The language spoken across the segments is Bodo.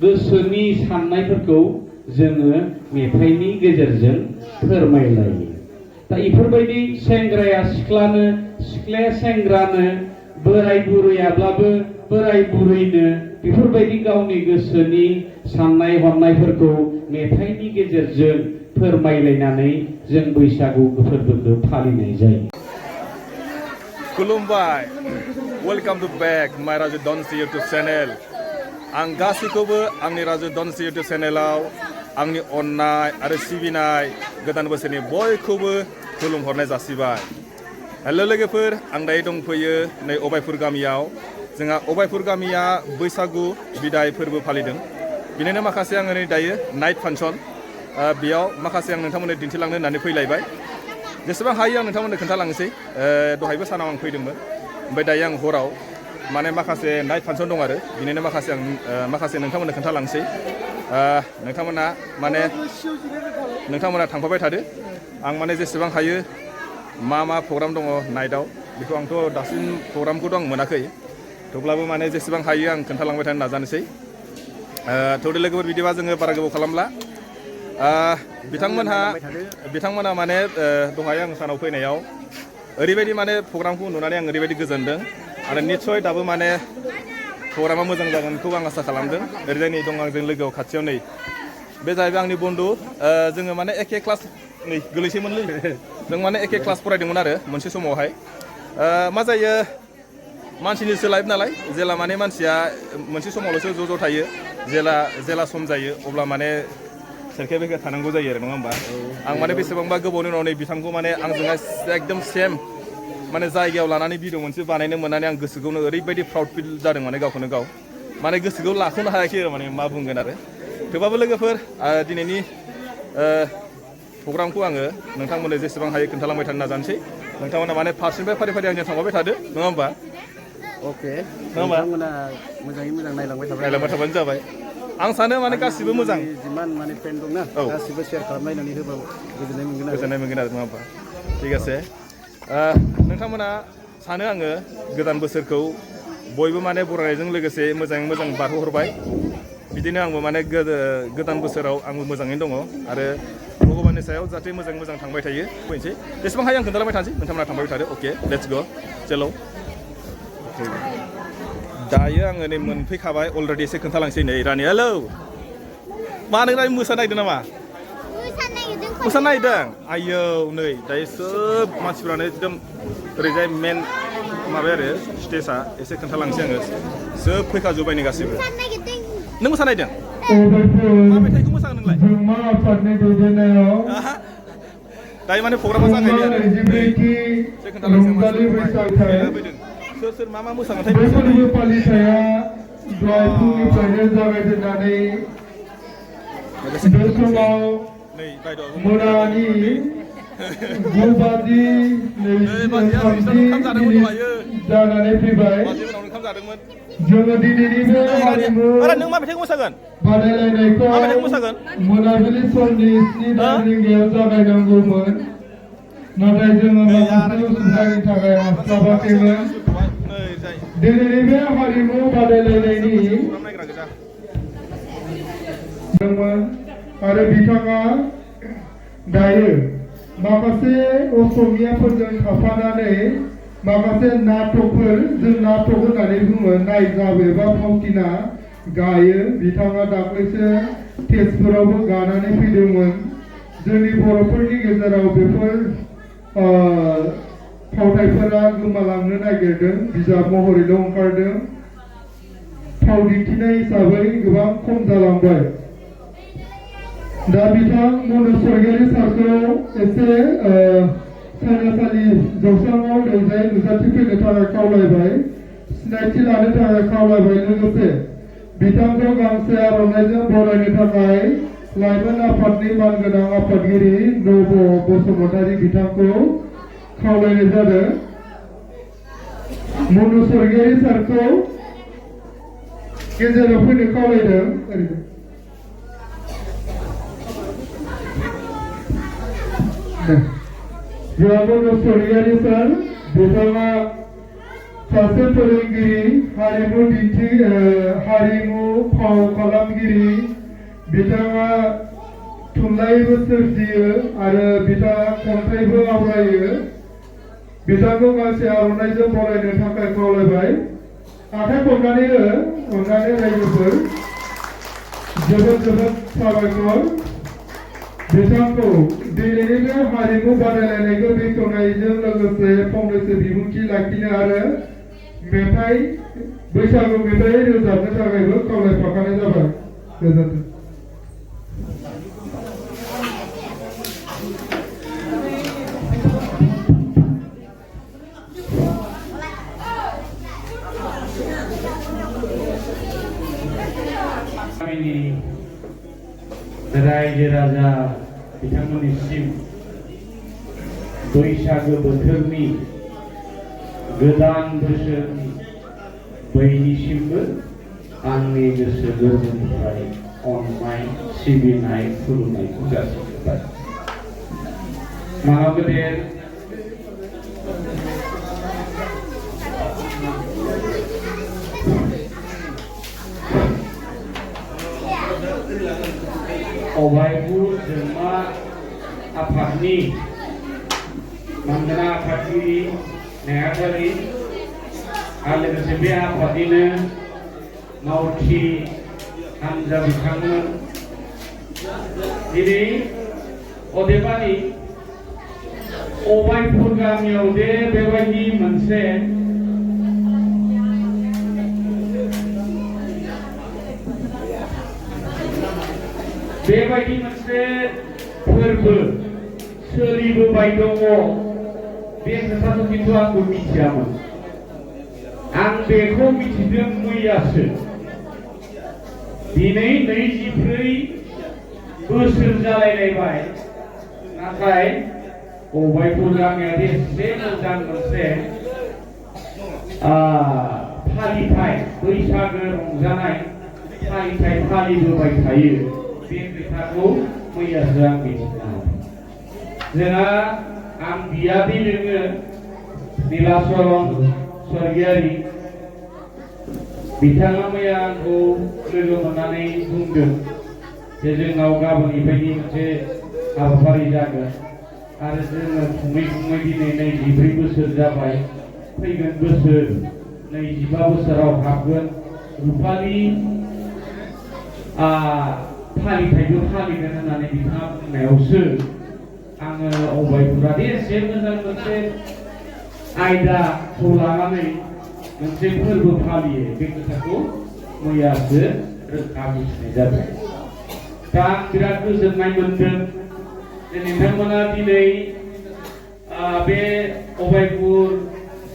गोसोनि साननायफोरखौ जोङो मेथाइनि गेजेरजों फोरमायलायो। दा इफोरबायदि सेंग्राया सिख्लानो, सिख्लाया सेंग्रानो, बोराय बुरैयाब्लाबो बोराय बुरैनो बेफोरबायदि गावनि गोसोनि साननाय हनायफोरखौ मेथाइनि गेजेरजों फोरमायलायनानै जों बैसागु फोरबोखौ फालिनाय जायो। खुलुमबाय, वेलकाम टू बैक माय राजु दनसि इउटुब चैनल। आं गासैखौबो आंनि राजु दनसि इउटुब चैनलाव आंनि अननाय आरो सिबिनाय गोदान बोसोरनि बयखौबो खुलुमहरनाय जासिबाय। हेलो लोगोफोर, आं दायो दंफैयो नै अबायपुर गामियाव। जोंहा अबायपुर गामिया बैसागु बिदाय फोरबो फालिदों। बिनिनो माखासे आङो नै दायो नाइट फांसन बेयाव माखासे आं नोंथांमोननो दिन्थिलांनो होननानै फैलायबाय। जेसेबां हायो आं नोंथांमोननो खोन्थालांनोसै। दहायबो सानाव आं फैदोंमोन, ओमफ्राय दायो आं हराव माने माखासे नाइट फांसन दं आरो बिनिनो माखासे आं माखासे नोंथांमोननो खोन्थालांसै। नोंथांमोना थांफाबाय थादो। आं माने जेसेबां हायो मा प्रग्राम दङ नाइटआव बेखौ आंथ' दासिम प्रग्रामखौथ' आं मोनाखै, थेवब्लाबो माने जेसेबां हायो आं खोन्थालांबाय थानो नाजानोसै। थौदो लोगोफोर, बिदिबा जोङो बारा गोबाव खालामला। बिथांमोना माने दहाय आं सानाव फैनायाव ओरैबायदि माने प्रग्रामखौ नुनानै आं ओरैबायदि गोजोनदों आरो निस्सय दाबो माने प्रग्रामा मोजां जागोनखौ आं आसा खालामदों। ओरैजाय नै दं आंजों लोगोआव खाथियाव नै बे जाहैबाय आंनि बन्धु। जोङो माने एखे क्लास नै गोलैसैमोनलै, जों माने एखे क्लास फरायदोंमोन आरो मोनसे समावहाय। मा जायो, मानसिनिसो लाइफ नालाय, जेला माने मानसिया मोनसे समावल'सो ज' थायो, जेला सम जायो अब्ला माने सोरखे बेखे थानांगौ जायो आरो, नङा होमबा? आं माने बेसेबांबा गोबावनि उनाव नै बिथांखौ माने आंजोंहाय एकदम सेम माने जायगायाव लानानै भिडिअ मोनसे बानायनो मोननानै आं गोसोखौनो ओरैबायदि प्राउड फिल जादों, माने गावखौनो गाव माने गोसोखौ लाख'नो हायाखै आरो, माने मा बुंगोन आरो। थेवबाबो लोगोफोर, दिनैनि प्रग्रामखौ आङो नोंथांमोननो जेसेबां हायो खोन्थालांबाय थानो नाजानोसै। नोंथांमोना माने फारसेनिफ्राय फारि फारि आंजों थांबाय थादो, नङा होमबा? अके, नोंथांमोना मोजाङै मोजां नायलांबाय थाबानो जाबाय। आं सानो माने गासिबो मोजां, जिमान माने फ्रेन्ड दंना गासिबो शेयार खालामलायनानै होबा गोजोननाय मोनगोन आरो, नङा होमबा? थिग আছে। नोंथांमोना सानो आङो गोदान बोसोरखौ बयबो माने बरायनायजों लोगोसे मोजाङै मोजां बारहोहरबाय। बिदिनो आंबो माने गोदान बोसोराव आंबो मोजाङैनो दङ आरो भगबाननि सायाव जाहाथे मोजाङै मोजां थांबाय थायो फैनोसै। जेसेबां हायो आं खोन्थालांबाय थानोसै, नोंथांमोना थांबाय थादो। अके, लेट्स गो, चलो। दायो आङो नै मोनफैखाबाय अलरेडि, एसे खोन्थालांसै। नै रानि, हेलौ, मा नों रानि मोसानो नागिरदों नामा? मोसानो नागिरदों? आयौ, नै दायो सोब मानसिफ्रानो एकदम ओरैजाय मेन माबाया आरो स्टेजआ, एसे खोन्थालांसै आङो। सोब फैखाजोब्बाय नै गासिबो। नों मोसानो नागिरदों? मा मेथाइखौ मोसागोन नोंलाय? दायो माने प्रग्रामा जागायबाय आरो एसे खोन्थालांसै मानसिफोरखौ सोर मा मोसागोनथाय। फोरबो फालिथाया दहाय फुंनिफ्रायनो जागायजेननानै बे समाव मोनानि 9:30 जानानै फैबाय। जोङो दिनैनि बे हारिमु बादायलायनायखौ मोनाबिलि समनि 7 रिंगायाव जागायनांगौमोन, नाथाय जोङो माखासे उसुबिदानि थाखाय हास्लाबाखैमोन। दिनैनि बे हारिमु बादायलायनायनि आरो बिथाङा दायो माखासे असमियाफोरजों थाफानानै माखासे नाटकफोर, जों नाटक होननानै बुङो, नायजाब एबा फावथिना गायो। बिथाङा दाख्लैसो स्टेजफोरावबो गानानै फैदोंमोन। जोंनि बर'फोरनि गेजेराव बेफोर फावथायफोरा गोमालांनो नागिरदों, बिजाब महरैल' ओंखारदों। फाव दिन्थिनाय हिसाबै गोबां खम जालांबाय। दा बिथां मनु स्वर्गियारि सारखौ एसे सायनासालि जौस्राङाव ओरैजाय नुजाथिफैनो थाखाय खावलायबाय, सिनायथि लानो थाखाय खावलायबाय। लोगोसे बिथांखौ गांसे आर'नाइजों बरायनो थाखाय लाइमोन आफादनि मानगोनां आफादगिरि नब बसुमतारी बिथांखौ खावलायनाय जादों। मनु स्वर्गियारि सारखौ गेजेराव फैनो खावलायदों। जोंहा मनु स्वर्गियारि सार, बिथाङा सासे फोरोंगिरि हारिमु फाव खालामगिरि बिथाङा थुनलाइबो सोरजियो आरो बिथाङा खन्थाइबो आवरायो बिथांखौ गांसे आर'नाइजों बरायनो थाखाय खावलायबाय आखाइ खबनानै अननानै रायजोफोर जोबोद साबायखर बिथांखौ दिनैनि बे हारिमु बादायलायनायखौ बेखेवनायजों लोगोसे फंनैसो बिबुंथि लाखिनो आरो बैसागु मेथाइ रोजाबनो थाखायबो खावलायफाखानाय जाबाय गोजोन्थों रायजो राजा बिथांमोननिसिम बैसागो बोथोरनि गोदान बोसोरनि बयनिसिमबो आंनि गोसो गोरबोनिफ्राय अननाय सिबिनाय खुलुमनायखौ जासिबाय महागदेर अभायपुर जोंमा आफादनि मानगोनां आफादगिरि नेहाथारि आरो लोगोसे बे आफादनिनो मावथि हानजा बिथांमोन दिनै अदेबानि अभायपुर गामियाव दे बेबायदि मोनसे बेबायदि मोनसे फोरबो सोलिबोबाय दङ बे खोथाखौ खिन्थु आंबो मिथियामोन आं बेखौ मिथिदों मैयासो दिनै 24 बोसोर जालायलायबाय नाथाय अभायपुर गामिया एसे मोजां मोनसे फालिथाय बैसागो रंजानाय फालिथाय फालिबोबाय थायो बे खोथाखौ मैयासो आं मिथिनो हादों जोंहा आं बियादै लोङो नीलाचरण स्वर्गियारि बिथाङा मैया आंखौ लोगो मोननानै बुंदों जे जोंनाव गाबोननिफ्रायनो मोनसे हाबाफारि जागोन आरो जोङो खुङै दिनै 24 बोसोर जाबाय फैगोन बोसोर 25 बोसोराव हाबगोन रुपालि फालिथायबो फालिगोन होननानै बिथाङा बुंनायावसो आङो अभायपुरा एसे मोजां मोनसे आयदाखौ लानानै मोनसे फोरबो फालियो बे खोथाखौ मैयासो रोखा मिथिनाय जाबाय दा आं बिराद गोजोननाय मोनदों जे नोंथांमोना दिनै बे अभायपुर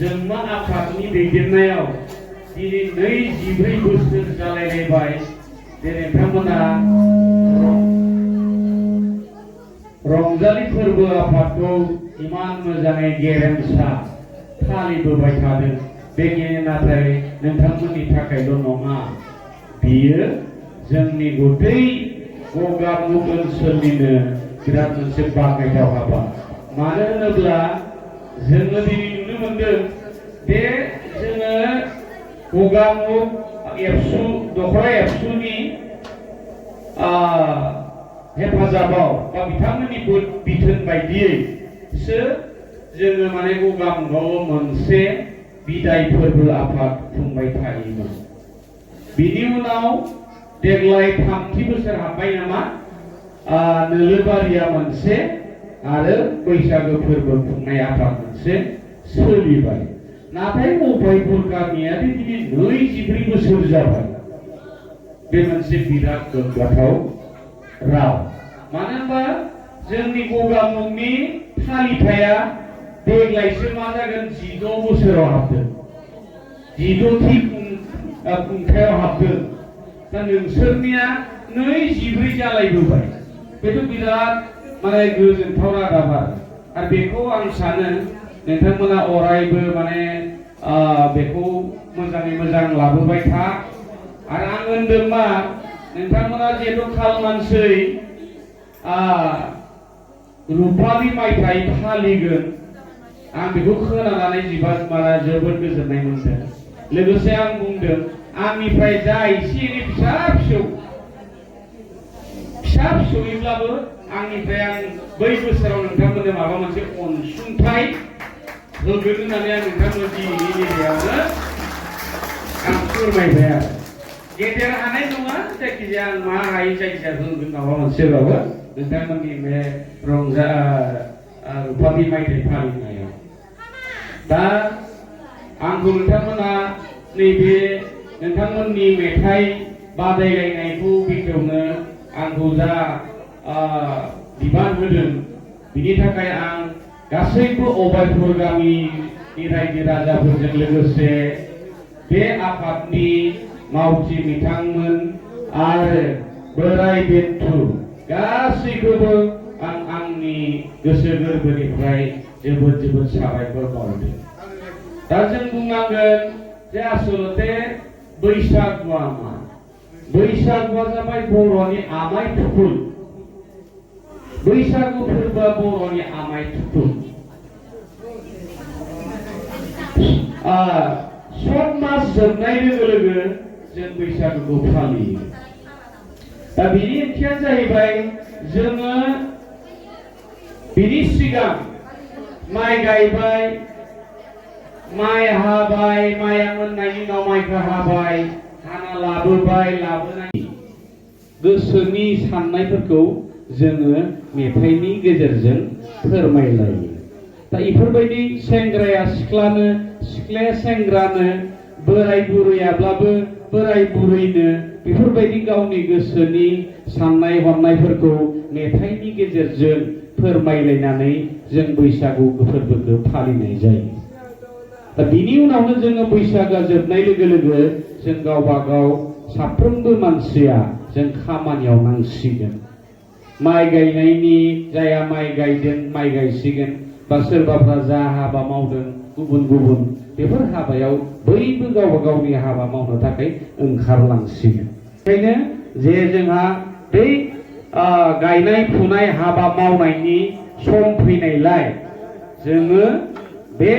जोंमा आफादनि दैदेननायाव दिनै 24 बोसोर जालायलायबाय जे नोंथांमोना रंजालि फोरबो आफादखौ इमान मोजाङै गेरेमसा फालिबोबाय थादों बे नाथाय नोंथांमोननि थाखायल' नङा बियो जोंनि गथै गगामुग ओनसोलनिनो बिराद मोनसे बाखनायथाव हाबा मानो होनोब्ला जोङो दिनै नुनो मोनदों बे जोङो गगामुग एबसु दखरा एबसुनि हेफाजाबाव बा बिथांमोननि बिथोन बायदियैसो जोङो माने गगामुगाव मोनसे बिदाय फोरबो आफाद खुंबाय थायोमोन बिनि उनाव देग्लाय 3थि बोसोर हाबबाय नामा नोलोबारिया मोनसे आरो बैसागो फोरबो खुंनाय आफाद मोनसे सोलिबाय नाथाय अभायपुर गामिया दिनै 24 बोसोर जाबाय बे मोनसे बिराद गोग्गाथाव राव मानो होनबा जोंनि गगामुगनि फालिथाया देग्लायसो मा जागोन 16 बोसोराव हाबदों 16थि खुंथायाव हाबदों दा नोंसोरनिया 24 जालायबोबाय बेथ' बिराद माने गोजोनथाव रादाब आरो बेखौ आं सानो नोंथांमोना अरायबो माने बेखौ मोजाङै मोजां लाबोबाय था आरो आं होनदों मा नोंथांमोना जेहेतु खालमानसै रुपालि मायथाइ फालिगोन आं बेखौ खोनानानै जिबासमारा जोबोद गोजोननाय मोनदों लोगोसे आं बुंदों आंनिफ्राय जा एसे एनै फिसा फिसौयैब्लाबो आंनिफ्राय आं बै बोसोराव नोंथांमोननो माबा मोनसे अनसुंथाइ होगोन होननानै आं नोंथांमोन दिनैनि बेलायावनो आं फोरमायबाय आरो गेदेर हानाय नङा जायखिजाया आं मा हायो जायखिजाया होगोन माबा मोनसेबाबो नोंथांमोननि बे रुफालि मायथाइ फालिनायाव दा आंखौ नोंथांमोना नैबे नोंथांमोननि मेथाइ बादायलायनायखौ बेखेवनो आंखौ जा बिबान होदों बिनि थाखाय आं गासैबो अबायपुर गामिनि रायजो राजाफोरजों लोगोसे बे आफादनि मावथि बिथांमोन आरो बोराय बेन्थ गासैखौबो आं आंनि गोसो गोरबोनिफ्राय जोबोद जोबोद साबायखर बावदों दा जों बुंनांगोन जे आसलते बैसागुआ मा बैसागुआ जाबाय बर'नि आमाय थुखुल बैसागु फोरबोआ बर'नि आमाय थुखुल सत मास जोबनाय लोगो लोगो जों बैसागुखौ फालियो दा बिनि ओंथिया जाहैबाय जोङो बिनि सिगां माइ गायबाय माइ हाबाय माइआ मोननायनि उनाव माइखौ हाबाय हाना लाबोनानै गोसोनि साननायफोरखौ जोङो मेथाइनि गेजेरजों फोरमायलायो दा इफोरबायदि सेंग्राया सिख्लानो सिख्लाया सेंग्रानो बोराय बुरैयाब्लाबो बोराय बुरैनो बेफोरबायदि गावनि गोसोनि साननाय हनायफोरखौ मेथाइनि गेजेरजों फोरमायलायनानै जों बैसागु फोरबोखौ फालिनाय जायो दा बिनि उनावनो जोङो बैसागुआ जोबनाय लोगो लोगो जों गावबा गाव साफ्रोमबो मानसिया जों खामानियाव नांसिगोन माइ गायनायनि जाया माइ गायदों माइ गायसिगोन बा सोरबाफ्रा जा हाबा मावदों गुबुन गुबुन बेफोर हाबायाव बयबो गावबा गावनि हाबा मावनो थाखाय ओंखारलांसिगोन ओंखायनो जे जोंहा बै गायनाय फुनाय हाबा मावनायनि सम फैनायलाय जोङो बे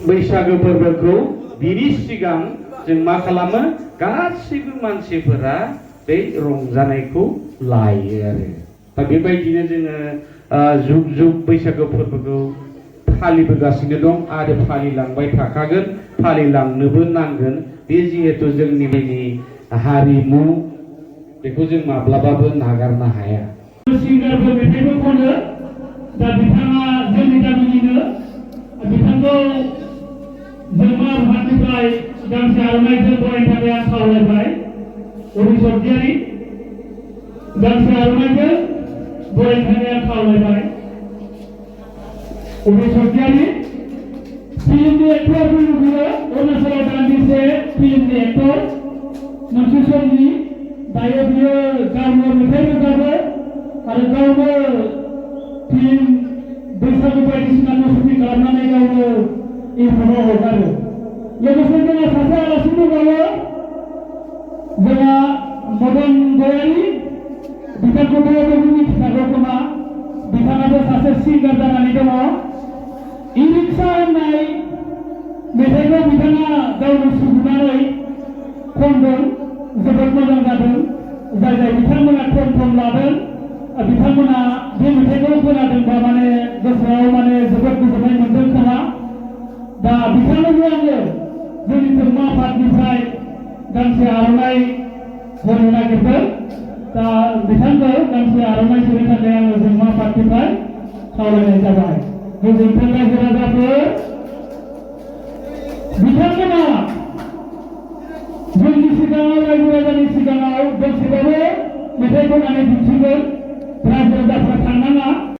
बैसागु फोरबोखौ बिनि सिगां जों मा खालामो गासैबो मानसिफोरा बे रंजानायखौ लायो आरो दा बेबायदिनो जोङो जुग जुग बैसागु फोरबोखौ फालिबोगासिनो दं आरो फालिलांबाय थाखागोन फालिलांनोबो नांगोन बे जिहेतु जोंनि हारिमु बेखौ जों माब्लाबाबो नागारनो हाया सिंगारफोर मेथाइबो खनो दा बिथाङा जोंनि गामिनिनो बिथांखौ जोंमा आफादनिफ्राय गांसे आर'नाइजों बरायनो थाखाय आं खावलायबाय उरि सर्गियारि गांसे आर'नाइजों बरायनो थाखाय आं खावलायबाय उरि सर्गियारि फिल्मनि एक्टर बियो अरुणाचलाव दान्दिसे फिल्मनि एक्टर मोनसे समनि दायो बियो गावनो मेथाइ रोजाबो आरो गावनो फिल्म बैसागु बायदिसिनाखौ शुटिं खालामनानै गावनो इउटुबाव हगारो लोगोसे जोंहा सासे आलासि दंबावो जोंहा मदन गयारि बिथांखौबो बयबो मिथिखागौ खोमा बिथाङाबो सासे सिंगार जानानै दङ इ रिक्सा होननाय मेथाइखौ बिथाङा गावनो सुजुनानै खनदों जोबोद मोजां जादों जाय जाय बिथांमोना खम लादों बिथांमोना बे मेथाइखौ खोनादोंबा माने गोसोआव माने जोबोद गोजोननाय मोनदों खोमा दा बिथांनोबो आङो जोंनि धर्म आफादनिफ्राय गांसे आर'नाइ होनो नागिरदों दा बिथांखौ गांसे आर'नाइ होनो थाखाय आङो धर्म आफादनिफ्राय खावलायनाय जाबाय गोजोनथों रायजो राजाफोर बिथांमोना जोंनि सिगाङाव रायजो राजानि सिगाङाव दोंसेबाबो मेथाइ खननानै दिन्थिगोन रायजो राजाफ्रा थांनाङा